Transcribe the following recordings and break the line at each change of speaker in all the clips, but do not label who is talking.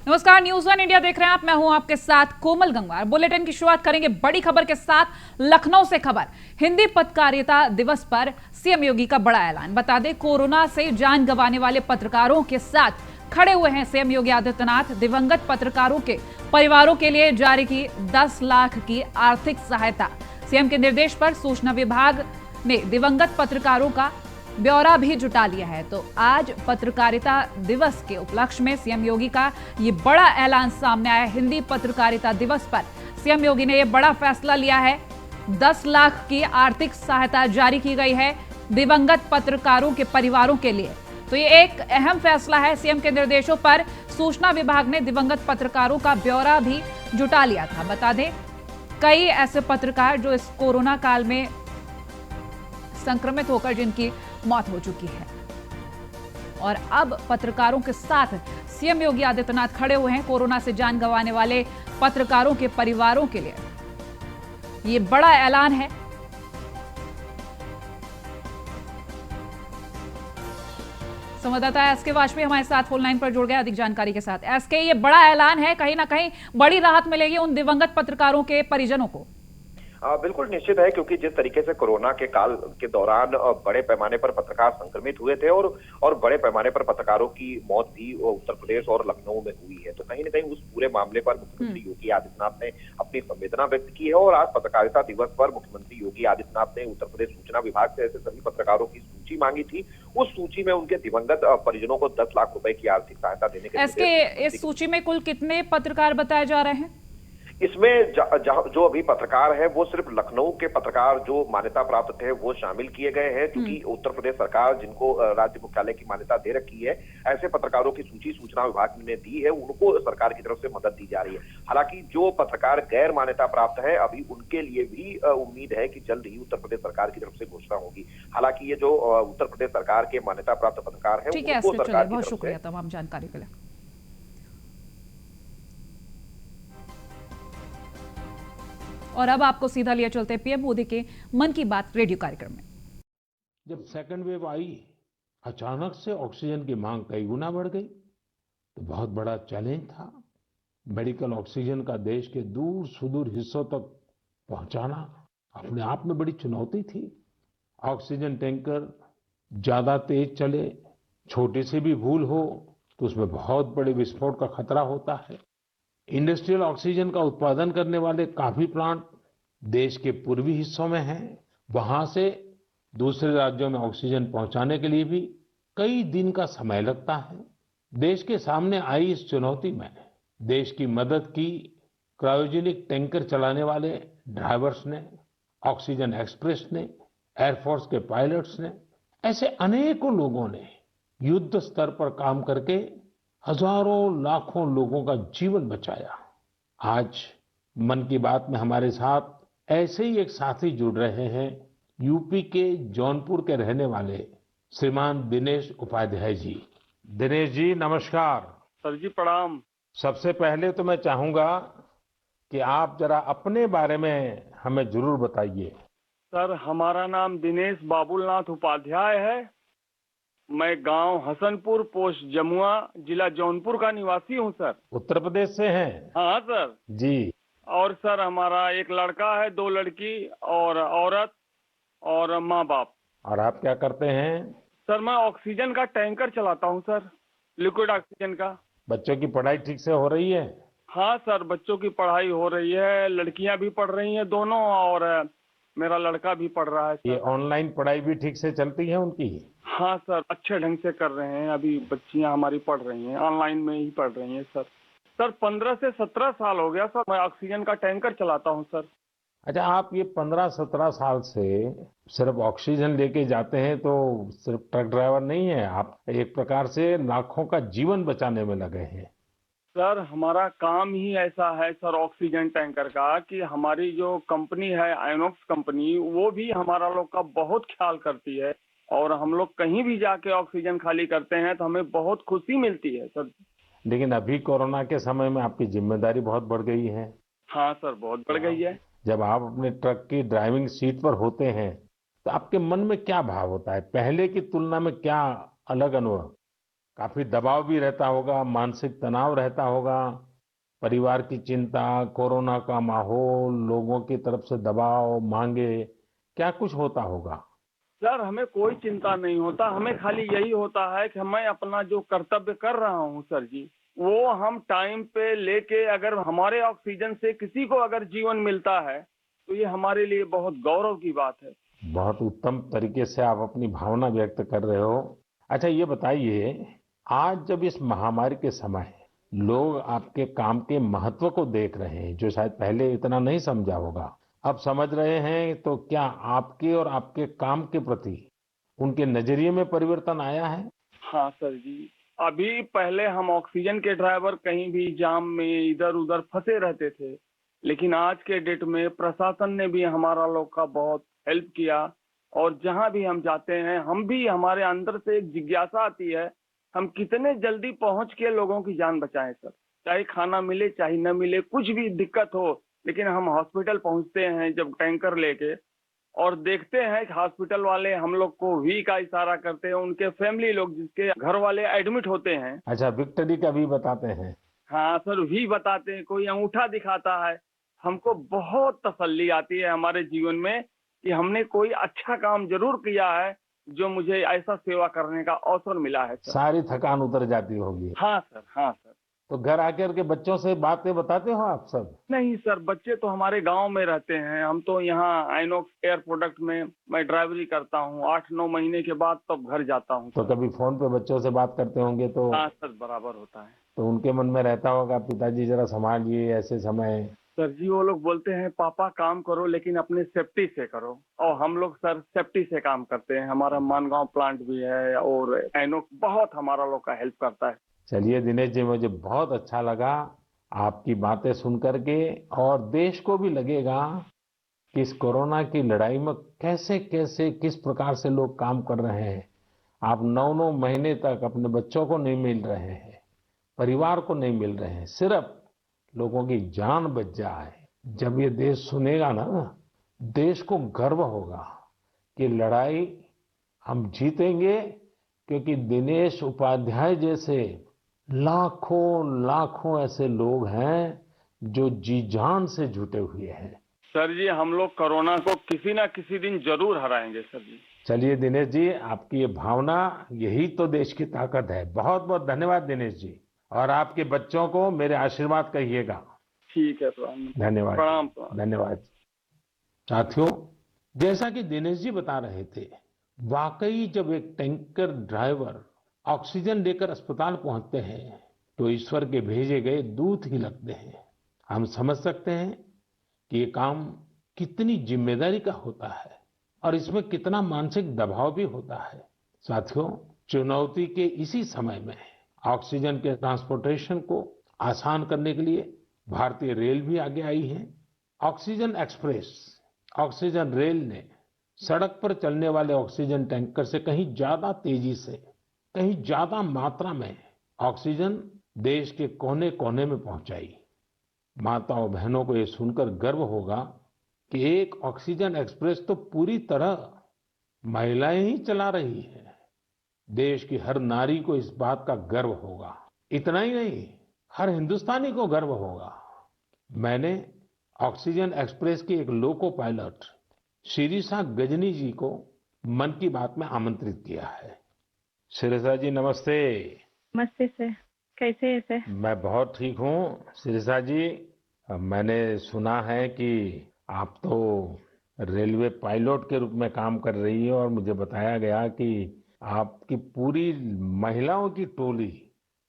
नमस्कार, news one India देख रहे हैं आप। मैं हूं आपके साथ कोमल गंगवार। बुलेटिन की शुरुआत करेंगे बड़ी खबर के साथ। लखनऊ से खबर। हिंदी पत्रकारिता दिवस पर सीएम योगी का बड़ा ऐलान। बता दें, कोरोना से जान गंवाने वाले पत्रकारों के साथ खड़े हुए हैं सीएम योगी आदित्यनाथ। दिवंगत पत्रकारों के परिवारों के लिए जारी की 10 लाख की आर्थिक सहायता। सीएम के निर्देश पर सूचना विभाग ने दिवंगत पत्रकारों का ब्यौरा भी जुटा लिया है। तो आज पत्रकारिता दिवस के उपलक्ष्य में सीएम योगी का ये बड़ा ऐलान सामने आया। हिंदी पत्रकारिता दिवस पर सीएम योगी ने ये बड़ा फैसला लिया है। 10 लाख की आर्थिक सहायता जारी की गई है दिवंगत पत्रकारों के परिवारों के लिए। तो ये एक अहम फैसला है। सीएम के निर्देशों पर सूचना विभाग ने दिवंगत पत्रकारों का ब्यौरा भी जुटा लिया था। बता दें, कई ऐसे पत्रकार जो इस कोरोना काल में संक्रमित होकर जिनकी मौत हो चुकी है, और अब पत्रकारों के साथ सीएम योगी आदित्यनाथ खड़े हुए हैं। कोरोना से जान गंवाने वाले पत्रकारों के परिवारों के लिए ये बड़ा ऐलान है। संवाददाता एसके वाजपेयी हमारे साथ फोन लाइन पर जुड़ गए अधिक जानकारी के साथ। एसके, ये बड़ा ऐलान है, कहीं ना कहीं बड़ी राहत मिलेगी उन दिवंगत पत्रकारों के परिजनों को।
बिल्कुल निश्चित है, क्योंकि जिस तरीके से कोरोना के काल के दौरान बड़े पैमाने पर पत्रकार संक्रमित हुए थे और बड़े पैमाने पर पत्रकारों की मौत भी उत्तर प्रदेश और लखनऊ में हुई है, तो कहीं ना कहीं उस पूरे मामले पर मुख्यमंत्री योगी आदित्यनाथ ने अपनी संवेदना व्यक्त की है। और आज पत्रकारिता दिवस पर मुख्यमंत्री योगी आदित्यनाथ ने उत्तर प्रदेश सूचना विभाग से ऐसे सभी पत्रकारों की सूची मांगी थी। उस सूची में उनके दिवंगत परिजनों को 10 लाख रुपए की आर्थिक सहायता देने के
इस सूची में कुल कितने पत्रकार बताए जा रहे हैं?
इसमें जो अभी पत्रकार है वो सिर्फ लखनऊ के पत्रकार जो मान्यता प्राप्त थे वो शामिल किए गए हैं, क्योंकि उत्तर प्रदेश सरकार जिनको राज्य मुख्यालय की मान्यता दे रखी है, ऐसे पत्रकारों की सूची सूचना विभाग ने दी है, उनको सरकार की तरफ से मदद दी जा रही है। हालांकि जो पत्रकार गैर मान्यता प्राप्त है, अभी उनके लिए भी उम्मीद है कि जल्द ही उत्तर प्रदेश सरकार की तरफ से घोषणा होगी। हालांकि ये जो उत्तर प्रदेश सरकार के मान्यता प्राप्त पत्रकार है,
उनको सरकार बहुत शुक्रिया तमाम जानकारी के लिए। और अब आपको सीधा लिए चलते पीएम मोदी के मन की बात रेडियो कार्यक्रम में।
जब सेकंड वेव आई, अचानक से ऑक्सीजन की मांग कई गुना बढ़ गई, तो बहुत बड़ा चैलेंज था। मेडिकल ऑक्सीजन का देश के दूर सुदूर हिस्सों तक पहुंचाना अपने आप में बड़ी चुनौती थी। ऑक्सीजन टैंकर ज्यादा तेज चले, छोटी सी भी भूल हो तो उसमें बहुत बड़े विस्फोट का खतरा होता है। इंडस्ट्रियल ऑक्सीजन का उत्पादन करने वाले काफी प्लांट देश के पूर्वी हिस्सों में हैं। वहां से दूसरे राज्यों में ऑक्सीजन पहुंचाने के लिए भी कई दिन का समय लगता है। देश के सामने आई इस चुनौती में देश की मदद की क्रायोजेनिक टैंकर चलाने वाले ड्राइवर्स ने, ऑक्सीजन एक्सप्रेस ने, एयरफोर्स के पायलट्स ने, ऐसे अनेकों लोगों ने युद्ध स्तर पर काम करके हजारों लाखों लोगों का जीवन बचाया। आज मन की बात में हमारे साथ ऐसे ही एक साथी जुड़ रहे हैं, यूपी के जौनपुर के रहने वाले श्रीमान दिनेश उपाध्याय जी। दिनेश जी नमस्कार।
सर जी प्रणाम।
सबसे पहले तो मैं चाहूंगा कि आप जरा अपने बारे में हमें जरूर बताइए।
सर, हमारा नाम दिनेश बाबुलनाथ उपाध्याय है। मैं गांव हसनपुर, पोस्ट जमुआ, जिला जौनपुर का निवासी हूं सर।
उत्तर प्रदेश से हैं?
हाँ सर
जी।
और सर हमारा एक लड़का है, 2 लड़की और औरत और माँ बाप।
और आप क्या करते हैं?
सर मैं ऑक्सीजन का टैंकर चलाता हूं सर, लिक्विड ऑक्सीजन का।
बच्चों की पढ़ाई ठीक से हो रही है?
हाँ सर, बच्चों की पढ़ाई हो रही है, लड़कियां भी पढ़ रही हैं दोनों, और मेरा लड़का भी पढ़ रहा है सर।
ये ऑनलाइन पढ़ाई भी ठीक से चलती है उनकी?
हाँ सर, अच्छे ढंग से कर रहे हैं। अभी बच्चियां हमारी पढ़ रही हैं, ऑनलाइन में ही पढ़ रही हैं सर। सर 15 से 17 साल हो गया सर मैं ऑक्सीजन का टैंकर चलाता हूं सर।
अच्छा, आप ये 15-17 साल से सिर्फ ऑक्सीजन लेके जाते हैं, तो सिर्फ ट्रक ड्राइवर नहीं है आप, एक प्रकार से लाखों का जीवन बचाने में लगे हैं।
सर हमारा काम ही ऐसा है सर ऑक्सीजन टैंकर का, कि हमारी जो कंपनी है आइनॉक्स कंपनी, वो भी हमारा लोग का बहुत ख्याल करती है, और हम लोग कहीं भी जाके ऑक्सीजन खाली करते हैं तो हमें बहुत खुशी मिलती है सर।
लेकिन अभी कोरोना के समय में आपकी जिम्मेदारी बहुत बढ़ गई है।
हाँ सर, बहुत बढ़ गई है।
जब आप अपने ट्रक की ड्राइविंग सीट पर होते हैं तो आपके मन में क्या भाव होता है? पहले की तुलना में क्या अलग अनुभव? काफी दबाव भी रहता होगा, मानसिक तनाव रहता होगा, परिवार की चिंता, कोरोना का माहौल, लोगों की तरफ से दबाव, मांगे, क्या कुछ होता होगा?
सर हमें कोई चिंता नहीं होता, हमें खाली यही होता है कि मैं अपना जो कर्तव्य कर रहा हूँ सर जी, वो हम टाइम पे लेके अगर हमारे ऑक्सीजन से किसी को अगर जीवन मिलता है तो ये हमारे लिए बहुत गौरव की बात है।
बहुत उत्तम तरीके से आप अपनी भावना व्यक्त कर रहे हो। अच्छा ये बताइए, आज जब इस महामारी के समय लोग आपके काम के महत्व को देख रहे हैं, जो शायद पहले इतना नहीं समझा होगा, अब समझ रहे हैं, तो क्या आपके और आपके काम के प्रति उनके नजरिए में परिवर्तन आया है?
हाँ सर जी, अभी पहले हम ऑक्सीजन के ड्राइवर कहीं भी जाम में इधर उधर फंसे रहते थे, लेकिन आज के डेट में प्रशासन ने भी हमारा लोग का बहुत हेल्प किया और जहां भी हम जाते हैं हम भी हमारे अंदर से एक जिज्ञासा आती है, हम कितने जल्दी पहुंच के लोगों की जान बचाएं सर। चाहे खाना मिले चाहे न मिले, कुछ भी दिक्कत हो, लेकिन हम हॉस्पिटल पहुंचते हैं जब टैंकर लेके और देखते हैं कि हॉस्पिटल वाले हम लोग को वी का इशारा करते हैं, उनके फैमिली लोग जिसके घर वाले एडमिट होते हैं,
अच्छा, विक्ट्री का भी बताते हैं?
हाँ सर वी बताते हैं, कोई अंगूठा दिखाता है, हमको बहुत तसल्ली आती है हमारे जीवन में कि हमने कोई अच्छा काम जरूर किया है जो मुझे ऐसा सेवा करने का अवसर मिला है सर।
सारी थकान उतर जाती होगी।
हाँ सर, हाँ सर।
तो घर आकर के बच्चों से बातें बताते हो आप सब?
नहीं सर, बच्चे तो हमारे गांव में रहते हैं, हम तो यहाँ आइनॉक्स एयर प्रोडक्ट में मैं ड्राइवरी करता हूँ, 8-9 महीने के बाद तब घर जाता हूँ।
तो कभी फोन पे बच्चों से बात करते होंगे तो?
हाँ सर, बराबर होता है।
तो उनके मन में रहता होगा, पिताजी जरा संभालिए ऐसे समय।
सर जी वो लोग बोलते हैं पापा काम करो लेकिन अपने सेफ्टी से करो, और हम लोग सर सेफ्टी से काम करते हैं, हमारा मानगांव प्लांट भी है और आइनॉक्स बहुत हमारा लोग का हेल्प करता है।
चलिए दिनेश जी, मुझे बहुत अच्छा लगा आपकी बातें सुन करके, और देश को भी लगेगा कि इस कोरोना की लड़ाई में कैसे कैसे किस प्रकार से लोग काम कर रहे हैं। आप 9-9 महीने तक अपने बच्चों को नहीं मिल रहे हैं, परिवार को नहीं मिल रहे हैं, सिर्फ लोगों की जान बच जाए। जब ये देश सुनेगा ना, देश को गर्व होगा कि लड़ाई हम जीतेंगे, क्योंकि दिनेश उपाध्याय जैसे लाखों लाखों ऐसे लोग हैं जो जी जान से जुटे हुए हैं।
सर जी हम लोग कोरोना को किसी ना किसी दिन जरूर हराएंगे सर जी।
चलिए दिनेश जी, आपकी ये भावना, यही तो देश की ताकत है। बहुत बहुत धन्यवाद दिनेश जी, और आपके बच्चों को मेरे आशीर्वाद कहिएगा।
ठीक है प्रणाम।
धन्यवाद।
प्रणाम।
धन्यवाद। साथियों, जैसा कि दिनेश जी बता रहे थे, वाकई जब एक टैंकर ड्राइवर ऑक्सीजन लेकर अस्पताल पहुंचते हैं तो ईश्वर के भेजे गए दूत ही लगते हैं। हम समझ सकते हैं कि ये काम कितनी जिम्मेदारी का होता है और इसमें कितना मानसिक दबाव भी होता है। साथियों, चुनौती के इसी समय में ऑक्सीजन के ट्रांसपोर्टेशन को आसान करने के लिए भारतीय रेल भी आगे आई है। ऑक्सीजन एक्सप्रेस, ऑक्सीजन रेल ने सड़क पर चलने वाले ऑक्सीजन टैंकर से कहीं ज्यादा तेजी से, कहीं ज्यादा मात्रा में ऑक्सीजन देश के कोने कोने में पहुंचाई। माताओं बहनों को ये सुनकर गर्व होगा कि एक ऑक्सीजन एक्सप्रेस तो पूरी तरह महिलाएं ही चला रही है। देश की हर नारी को इस बात का गर्व होगा। इतना ही नहीं, हर हिंदुस्तानी को गर्व होगा। मैंने ऑक्सीजन एक्सप्रेस की एक लोको पायलट शिरीषा गजनी जी को मन की बात में आमंत्रित किया है। शिरीषा जी नमस्ते।
नमस्ते सर, कैसे है सर?
मैं बहुत ठीक हूँ शिरीषा जी। मैंने सुना है कि आप तो रेलवे पायलट के रूप में काम कर रही है, और मुझे बताया गया कि आपकी पूरी महिलाओं की टोली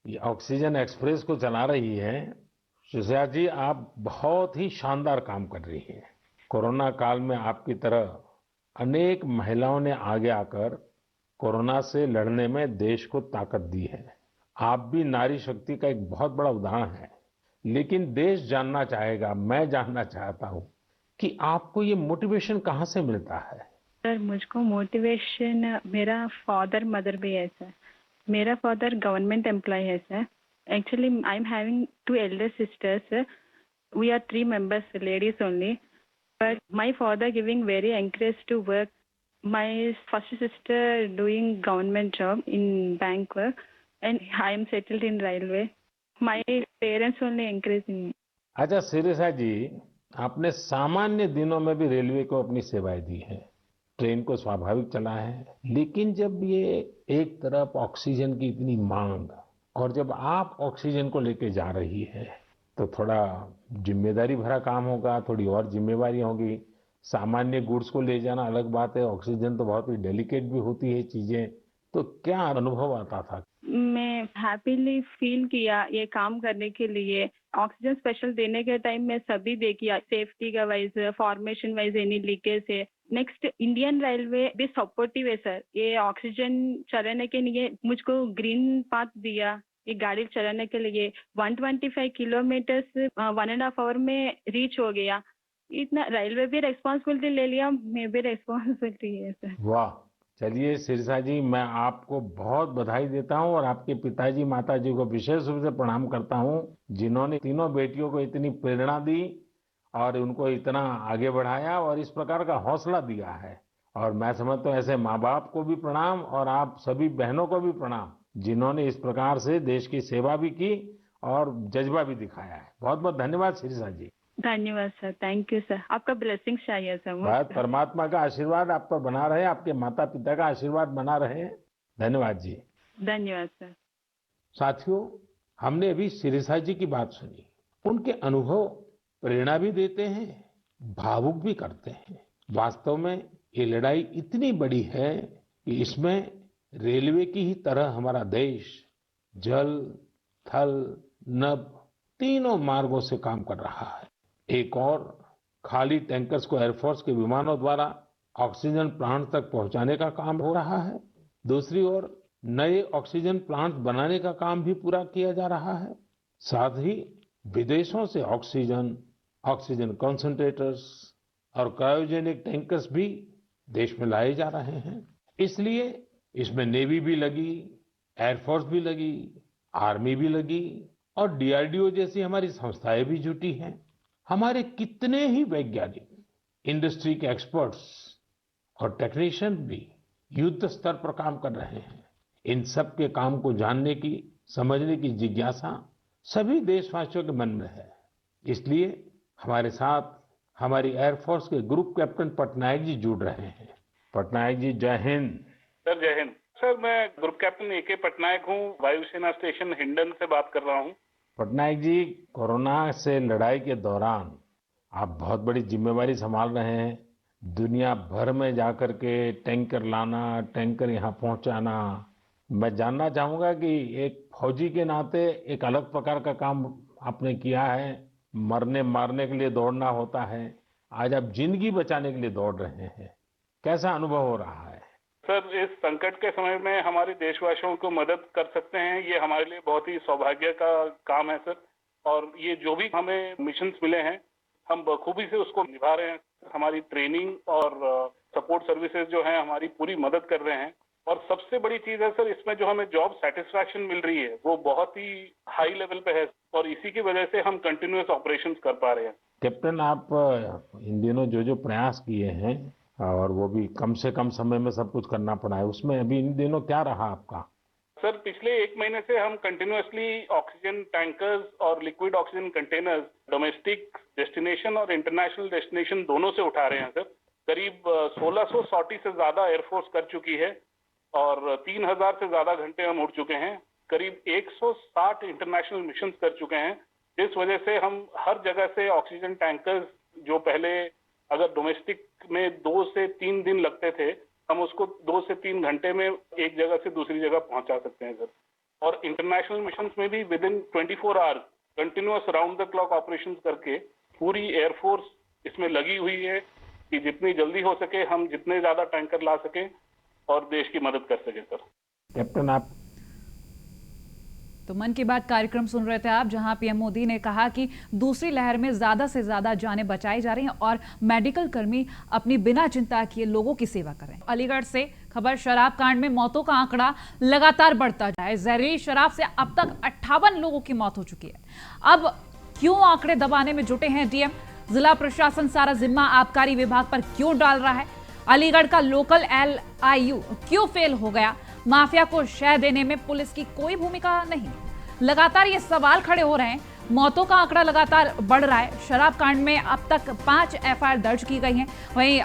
ये ऑक्सीजन एक्सप्रेस को चला रही है। शिरीषा जी, आप बहुत ही शानदार काम कर रही हैं। कोरोना काल में आपकी तरह अनेक महिलाओं ने आगे आकर कोरोना से लड़ने में देश को ताकत दी है। आप भी नारी शक्ति का एक बहुत बड़ा उदाहरण है। लेकिन देश जानना चाहेगा, मैं जानना चाहता हूँ कि आपको ये मोटिवेशन कहाँ से मिलता है?
सर मुझको मोटिवेशन मेरा फादर मदर भी है सर। मेरा फादर गवर्नमेंट एम्प्लॉय है sir. Actually I am having 2 elder sisters sir. We are 3 members, ladies only. But my father giving very encourage to work. My first sister doing government job in bank work. and I am settled in railway. My parents only encouraging me.
अच्छा शिरीषा जी, आपने सामान्य दिनों में भी railway को अपनी सेवाएं दी हैं, ट्रेन को स्वाभाविक चला है, लेकिन जब ये एक तरफ ऑक्सीजन की इतनी मांग और जब आप ऑक्सीजन को लेके जा रही है तो थोड़ा जिम्मेदारी भरा काम होगा, थोड़ी और जिम्मेवारी होगी। सामान्य गुड्स को ले जाना अलग बात है, ऑक्सीजन तो बहुत ही डेलिकेट भी होती है चीजें, तो क्या अनुभव आता था?
मैं हैप्पीली फील किया ये काम करने के लिए। ऑक्सीजन स्पेशल देने के टाइम में सभी देखिए, सेफ्टी का wise, formation wise any leakage है। नेक्स्ट, इंडियन रेलवे भी सपोर्टिव है सर। ये ऑक्सीजन चलाने के लिए मुझको ग्रीन पाथ दिया, ये गाड़ी चलाने के लिए 125 किलोमीटर 1.5 आवर में रीच हो गया। इतना रेलवे भी रेस्पॉन्सिबिलिटी ले लिया, मैं भी रेस्पॉन्सिबिलिटी है सर।
वाह, चलिए शिरसा जी, मैं आपको बहुत बधाई देता हूं और आपके पिताजी माताजी को विशेष रूप से प्रणाम करता हूं, जिन्होंने तीनों बेटियों को इतनी प्रेरणा दी और उनको इतना आगे बढ़ाया और इस प्रकार का हौसला दिया है। और मैं समझता हूं ऐसे माँ बाप को भी प्रणाम और आप सभी बहनों को भी प्रणाम, जिन्होंने इस प्रकार से देश की सेवा भी की और जज्बा भी दिखाया है। बहुत बहुत धन्यवाद शिरसा जी।
धन्यवाद सर, थैंक यू सर। आपका ब्लेसिंग चाहिए सर।
बस परमात्मा का आशीर्वाद आप पर बना रहे, आपके माता पिता का आशीर्वाद बना रहे। धन्यवाद जी।
धन्यवाद सर।
साथियों, हमने अभी शिरीषा जी की बात सुनी। उनके अनुभव प्रेरणा भी देते हैं, भावुक भी करते हैं। वास्तव में ये लड़ाई इतनी बड़ी है कि इसमें रेलवे की ही तरह हमारा देश जल, थल, नभ तीनों मार्गों से काम कर रहा है। एक और खाली टैंकर्स को एयरफोर्स के विमानों द्वारा ऑक्सीजन प्लांट तक पहुंचाने का काम हो रहा है। दूसरी ओर नए ऑक्सीजन प्लांट बनाने का काम भी पूरा किया जा रहा है। साथ ही विदेशों से ऑक्सीजन, ऑक्सीजन कंसंट्रेटर्स और क्रायोजेनिक टैंकर्स भी देश में लाए जा रहे हैं। इसलिए इसमें नेवी भी लगी, एयरफोर्स भी लगी, आर्मी भी लगी और डीआरडीओ जैसी हमारी संस्थाएं भी जुटी हैं। हमारे कितने ही वैज्ञानिक, इंडस्ट्री के एक्सपर्ट्स और टेक्नीशियन भी युद्ध स्तर पर काम कर रहे हैं। इन सब के काम को जानने की, समझने की जिज्ञासा सभी देशवासियों के मन में है। इसलिए हमारे साथ हमारी एयरफोर्स के ग्रुप कैप्टन पटनायक जी जुड़ रहे हैं। पटनायक जी, जय हिंद।
सर जय हिंद। सर मैं ग्रुप कैप्टन ए.के. पटनायक हूँ, वायुसेना स्टेशन हिंडन से बात कर रहा हूँ।
पटनायक जी, कोरोना से लड़ाई के दौरान आप बहुत बड़ी जिम्मेवारी संभाल रहे हैं। दुनिया भर में जाकर के टैंकर लाना, टैंकर यहाँ पहुंचाना। मैं जानना चाहूंगा कि एक फौजी के नाते एक अलग प्रकार का काम आपने किया है। मरने मारने के लिए दौड़ना होता है, आज आप जिंदगी बचाने के लिए दौड़ रहे हैं। कैसा अनुभव हो रहा है?
सर, इस संकट के समय में हमारे देशवासियों को मदद कर सकते हैं, ये हमारे लिए बहुत ही सौभाग्य का काम है सर। और ये जो भी हमें मिशंस मिले हैं, हम बखूबी से उसको निभा रहे हैं। हमारी ट्रेनिंग और सपोर्ट सर्विसेज जो हैं हमारी पूरी मदद कर रहे हैं। और सबसे बड़ी चीज है सर, इसमें जो हमें जॉब सेटिस्फैक्शन मिल रही है वो बहुत ही हाई लेवल पे है और इसी की वजह से हम कंटिन्यूअस ऑपरेशंस कर पा रहे हैं।
कैप्टन, आप इन दिनों जो प्रयास किए हैं और वो भी कम से कम समय में सब कुछ करना पड़ा है, उसमें अभी इन दिनों क्या रहा आपका?
सर, पिछले 1 महीने से हम कंटिन्यूअसली ऑक्सीजन टैंकर्स और liquid oxygen containers domestic destination और इंटरनेशनल डेस्टिनेशन दोनों से उठा रहे हैं सर। करीब 1600 सॉर्टी से ज्यादा एयरफोर्स कर चुकी है और 3000 से ज्यादा घंटे हम उड़ चुके हैं। करीब 160 इंटरनेशनल मिशन कर चुके हैं, जिस वजह से हम हर जगह से ऑक्सीजन टैंकर्स जो पहले अगर डोमेस्टिक में 2 से 3 दिन लगते थे, हम उसको 2 से 3 घंटे में एक जगह से दूसरी जगह पहुंचा सकते हैं सर। और इंटरनेशनल मिशंस में भी with in 24 hours continuous round the clock operations करके पूरी एयरफोर्स इसमें लगी हुई है कि जितनी जल्दी हो सके हम जितने ज्यादा टैंकर ला सकें और देश की मदद कर सके सर।
कैप्टन, आप
तो मन की बात कार्यक्रम सुन रहे थे आप, जहां पीएम मोदी ने कहा कि दूसरी लहर में ज्यादा से ज्यादा जानें बचाई जा रही हैं और मेडिकल कर्मी अपनी बिना चिंता किए लोगों की सेवा कर रहे हैं। अलीगढ़ से खबर, शराब कांड में मौतों का आंकड़ा लगातार बढ़ता जा रहा है। जहरीली शराब से अब तक 58 लोगों की मौत हो चुकी है। अब क्यों आंकड़े दबाने में जुटे हैं डीएम? जिला प्रशासन सारा जिम्मा आबकारी विभाग पर क्यों डाल रहा है? अलीगढ़ का लोकल LIU क्यों फेल हो गया? माफिया को शय देने में पुलिस की कोई भूमिका नहीं। लगातार ये सवाल खड़े हो रहे हैं। मौतों का आंकड़ा लगातार बढ़ रहा है। शराब कांड में अब तक 5 एफआईआर दर्ज की गई हैं। वहीं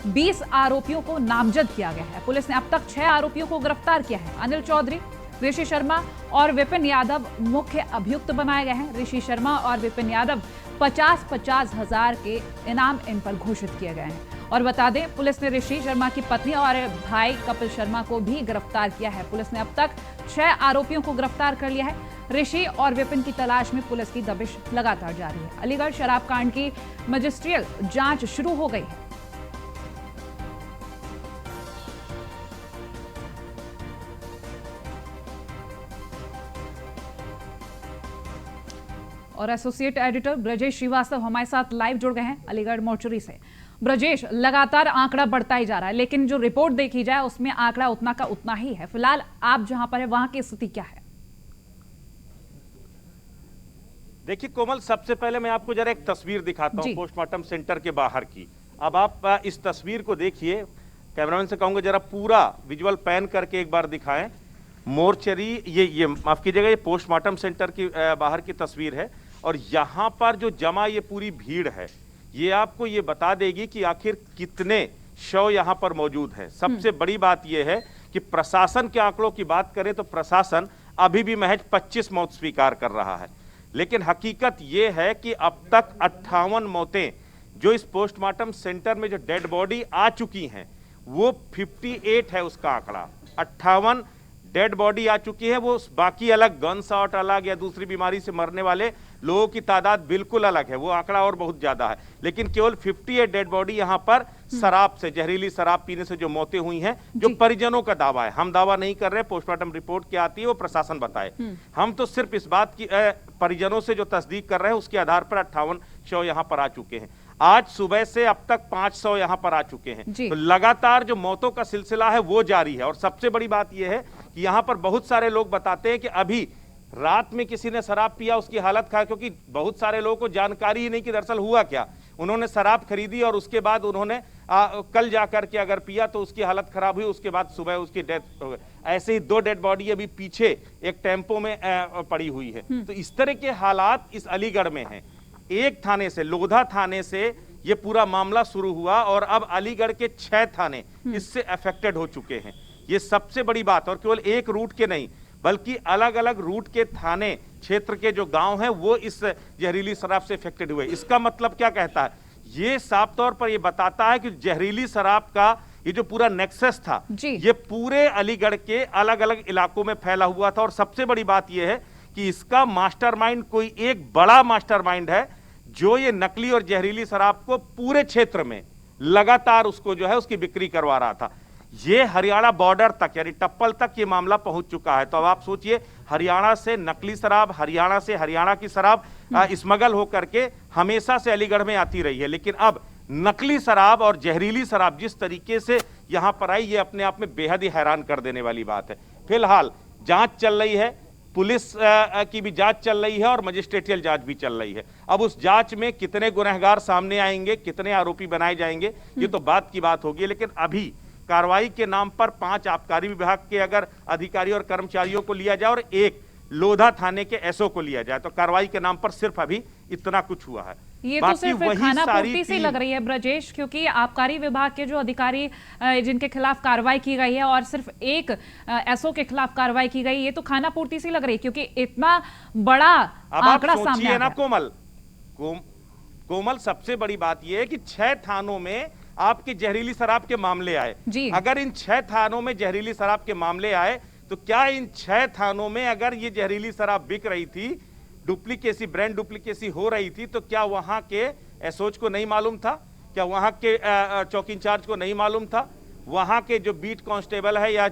20 आरोपियों को नामजद किया गया है। पुलिस ने अब तक 6 आरोपियों को गिरफ्तार किया है। अनिल चौधरी, ऋषि शर्मा और विपिन यादव मुख्य अभियुक्त बनाए गए हैं। ऋषि शर्मा और विपिन यादव 50-50 हजार के इनाम इन पर घोषित किए गए हैं। और बता दें, पुलिस ने ऋषि शर्मा की पत्नी और भाई कपिल शर्मा को भी गिरफ्तार किया है। पुलिस ने अब तक 6 आरोपियों को गिरफ्तार कर लिया है। ऋषि और विपिन की तलाश में पुलिस की दबिश लगातार जारी है। अलीगढ़ शराब कांड की मजिस्ट्रियल जांच शुरू हो गई है। और एसोसिएट एडिटर ब्रजेश श्रीवास्तव हमारे साथ लाइव जुड़ गए हैं अलीगढ़ मोर्चरी से। ब्रजेश, लगातार आंकड़ा बढ़ता ही जा रहा है, लेकिन जो रिपोर्ट देखी जाए उसमें आंकड़ा उतना का उतना ही है। फिलहाल आप जहां पर है वहां की स्थिति क्या है?
देखिए कोमल, सबसे पहले मैं आपको जरा एक तस्वीर दिखाता हूं पोस्टमार्टम सेंटर के बाहर की। अब आप इस तस्वीर को देखिए। कैमरामैन से कहूंगा जरा पूरा विजुअल पैन करके एक बार दिखाएं। मोर्चरी, ये माफ कीजिएगा, ये पोस्टमार्टम सेंटर की बाहर की तस्वीर है। और यहां पर जो जमा ये पूरी भीड़ है, ये आपको ये बता देगी कि आखिर कितने शव यहां पर मौजूद है। सबसे बड़ी बात यह है कि प्रशासन के आंकड़ों की बात करें तो प्रशासन अभी भी महज 25 मौत स्वीकार कर रहा है, लेकिन हकीकत यह है कि अब तक 58 मौतें जो इस पोस्टमार्टम सेंटर में जो डेड बॉडी आ चुकी हैं वो 58 है उसका आंकड़ा। 58 डेड बॉडी आ चुकी है। वो बाकी अलग, गन शॉट अलग या दूसरी बीमारी से मरने वाले लोगों की तादाद बिल्कुल अलग है, वो आंकड़ा और बहुत ज्यादा है। लेकिन केवल 58 डेड बॉडी यहां पर शराब से, जहरीली शराब पीने से जो मौतें हुई हैं, जो परिजनों का दावा है। हम दावा नहीं कर रहे, पोस्टमार्टम रिपोर्ट क्या आती है वो प्रशासन बताए। हम तो सिर्फ इस बात की परिजनों से जो तस्दीक कर रहे हैं उसके आधार पर 58 शव यहां पर आ चुके हैं। आज सुबह से अब तक 500 यहां पर आ चुके हैं। तो लगातार जो मौतों का सिलसिला है वो जारी है। और सबसे बड़ी बात यह है कि यहां पर बहुत सारे लोग बताते हैं कि अभी रात में किसी ने शराब पिया, उसकी हालत खराब, क्योंकि बहुत सारे लोगों को जानकारी ही नहीं कि दरअसल हुआ क्या। उन्होंने शराब खरीदी और उसके बाद उन्होंने कल जाकर के अगर पिया तो उसकी हालत खराब हुई, उसके बाद सुबह उसकी डेथ हो गई। ऐसे ही 2 डेड बॉडी अभी पीछे एक टेम्पो में पड़ी हुई है। तो इस तरह के हालात इस अलीगढ़ में हैं। एक थाने से, लोधा थाने से ये पूरा मामला शुरू हुआ और अब अलीगढ़ के 6 थाने इससे अफेक्टेड हो चुके हैं। ये सबसे बड़ी बात। और केवल एक रूट के नहीं बल्कि अलग अलग रूट के थाने क्षेत्र के जो गांव हैं वो इस जहरीली शराब से अफेक्टेड हुए। इसका मतलब क्या कहता है? ये साफ तौर पर ये बताता है कि जहरीली शराब का ये जो पूरा नेक्सस था ये पूरे अलीगढ़ के अलग अलग इलाकों में फैला हुआ था। और सबसे बड़ी बात यह है कि इसका मास्टरमाइंड कोई एक बड़ा मास्टरमाइंड है जो ये नकली और जहरीली शराब को पूरे क्षेत्र में लगातार उसको जो है उसकी बिक्री करवा रहा था। ये हरियाणा बॉर्डर तक यानी टप्पल तक ये मामला पहुंच चुका है। तो अब आप सोचिए, हरियाणा से नकली शराब, हरियाणा से हरियाणा की शराब स्मगल होकर के हमेशा से अलीगढ़ में आती रही है, लेकिन अब नकली शराब और जहरीली शराब जिस तरीके से यहां पर आई, ये अपने आप में बेहद ही हैरान कर देने वाली बात है। फिलहाल जांच चल रही है, पुलिस की भी जांच चल रही है और मजिस्ट्रेटियल जांच भी चल रही है। अब उस जांच में कितने गुनहगार सामने आएंगे, कितने आरोपी बनाए जाएंगे, ये तो बात की बात होगी। लेकिन अभी कार्रवाई के नाम पर 5 आबकारी विभाग के अगर अधिकारी और कर्मचारियों को लिया जाए और 1 लोधा थाने के एसओ को लिया जाए तो कार्रवाई के नाम पर सिर्फ अभी इतना कुछ हुआ है।
ये तो सिर्फ खानापूर्ति से लग रही है ब्रजेश, क्योंकि आबकारी विभाग के जो अधिकारी जिनके खिलाफ कार्रवाई की गई है और सिर्फ 1 एसओ के खिलाफ कार्रवाई की गई, ये तो खानापूर्ति से लग रही है, क्योंकि इतना बड़ा आंकड़ा सामने आ गया।
कोमल, सबसे बड़ी बात यह है कि 6 थानों में आपकी जहरीली शराब के मामले आए। अगर इन 6 थानों में जहरीली शराब के मामले आए तो क्या इन 6 थानों में अगर ये जहरीली शराब बिक रही थी, डुप्लीकेसी, ब्रांड डुप्लीकेसी हो रही थी, तो क्या वहां के एसओच को नहीं मालूम था? क्या वहां के चौकी इंचार्ज को नहीं मालूम था? वहां के जो बीट कांस्टेबल है या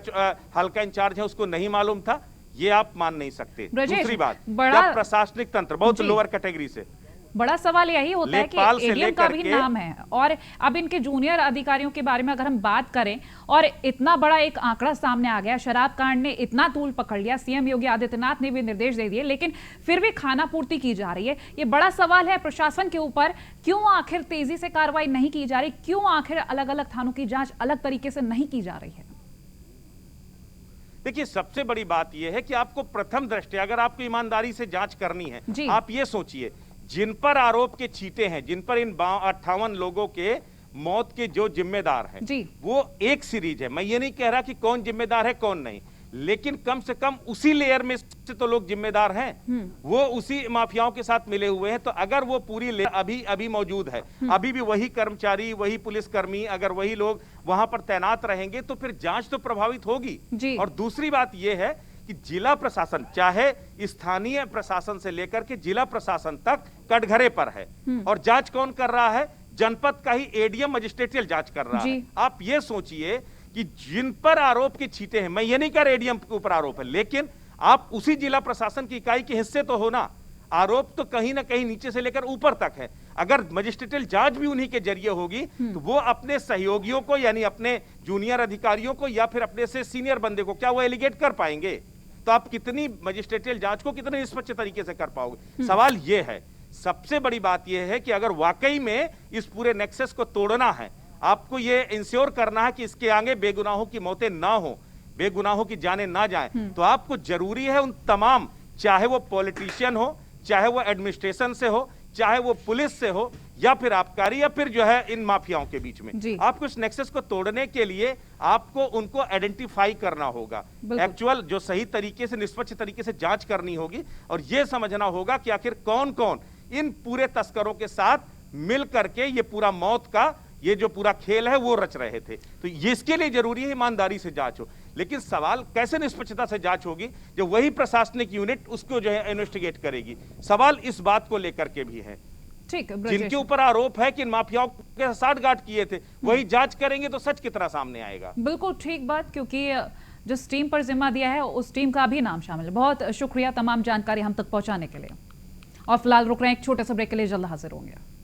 हल्का इंचार्ज है उसको नहीं मालूम था? ये आप मान नहीं सकते। दूसरी बात, क्या प्रशासनिक तंत्र बहुत लोअर कैटेगरी से,
बड़ा सवाल यही होता है कि एडीएम का भी नाम है और अब इनके जूनियर अधिकारियों के बारे में अगर हम बात करें और इतना बड़ा एक आंकड़ा सामने आ गया, शराब कांड ने इतना तूल पकड़ लिया, सीएम योगी आदित्यनाथ ने भी निर्देश दे दिए, लेकिन फिर भी खानापूर्ति की जा रही है। ये बड़ा सवाल है प्रशासन के ऊपर, क्यों आखिर तेजी से कार्रवाई नहीं की जा रही, क्यों आखिर अलग अलग थानों की जांच अलग तरीके से नहीं की जा रही है?
देखिए, सबसे बड़ी बात यह है कि आपको प्रथम दृष्टया अगर आपको ईमानदारी से जांच करनी है, आप ये सोचिए जिन पर आरोप के छींटे हैं, जिन पर इन 58 लोगों के मौत के जो जिम्मेदार हैं, वो एक सीरीज है। मैं ये नहीं कह रहा कि कौन जिम्मेदार है कौन नहीं, लेकिन कम से कम उसी लेयर में से तो लोग जिम्मेदार हैं, वो उसी माफियाओं के साथ मिले हुए हैं। तो अगर वो पूरी लेयर अभी मौजूद है, अभी भी वही कर्मचारी, वही पुलिसकर्मी, अगर वही लोग वहां पर तैनात रहेंगे तो फिर जांच तो प्रभावित होगी। और दूसरी बात यह है कि जिला प्रशासन, चाहे स्थानीय प्रशासन से लेकर के जिला प्रशासन तक कटघरे पर है, और जांच कौन कर रहा है? जनपद का ही एडीएम मजिस्ट्रेटियल जांच कर रहा है। आप ये सोचिए कि जिन पर आरोप के छींटे हैं, मैं ये नहीं कह रहा एडीएम के ऊपर आरोप है, लेकिन आप उसी जिला प्रशासन की इकाई के हिस्से तो हो ना। आरोप तो कहीं ना कहीं नीचे से लेकर ऊपर तक है। अगर मजिस्ट्रेटियल जांच भी उन्हीं के जरिए होगी तो वो अपने सहयोगियों को, यानी अपने जूनियर अधिकारियों को या फिर अपने से सीनियर बंदे को क्या वो एलिगेट कर पाएंगे? तो आप कितनी मजिस्ट्रेटियल जांच को कितने निष्पक्ष तरीके से कर पाओगे? सवाल ये है। सबसे बड़ी बात यह है कि अगर वाकई में इस पूरे नेक्सस को तोड़ना है, आपको ये इंश्योर करना है कि इसके आगे बेगुनाहों की मौतें ना हो, बेगुनाहों की जानें ना जाएं, तो आपको जरूरी है उन तमाम, चाहे वो पॉलिटिशियन हो, चाहे वो एडमिनिस्ट्रेशन से हो, चाहे वो पुलिस से हो, या फिर आबकारी, या फिर जो है इन माफियाओं के बीच में, आपको इस नेक्सस को तोड़ने के लिए आपको उनको आइडेंटिफाई करना होगा, एक्चुअल जो सही तरीके से, निष्पक्ष तरीके से जांच करनी होगी, और यह समझना होगा कि आखिर कौन कौन इन पूरे तस्करों के साथ मिल करके ये पूरा मौत का ये जो पूरा खेल है वो रच रहे थे। तो ये इसके लिए जरूरी है ईमानदारी से जांच हो। लेकिन सवाल कैसे निष्पक्षता से जांच होगी जब वही प्रशासनिक यूनिट उसको जो है इन्वेस्टिगेट करेगी? सवाल इस बात को लेकर के भी है।
ठीक,
जिनके ऊपर आरोप है कि इन माफियाओं के साठगांठ किए थे, वही जांच करेंगे तो सच कितना सामने आएगा।
बिल्कुल ठीक बात, क्योंकि जिस टीम पर जिम्मा दिया है उस टीम का भी नाम शामिल है। बहुत शुक्रिया तमाम जानकारी हम तक पहुंचाने के लिए। और फिलहाल रुक रहे हैं एक छोटे से ब्रेक के लिए, जल्द हाजिर होंगे।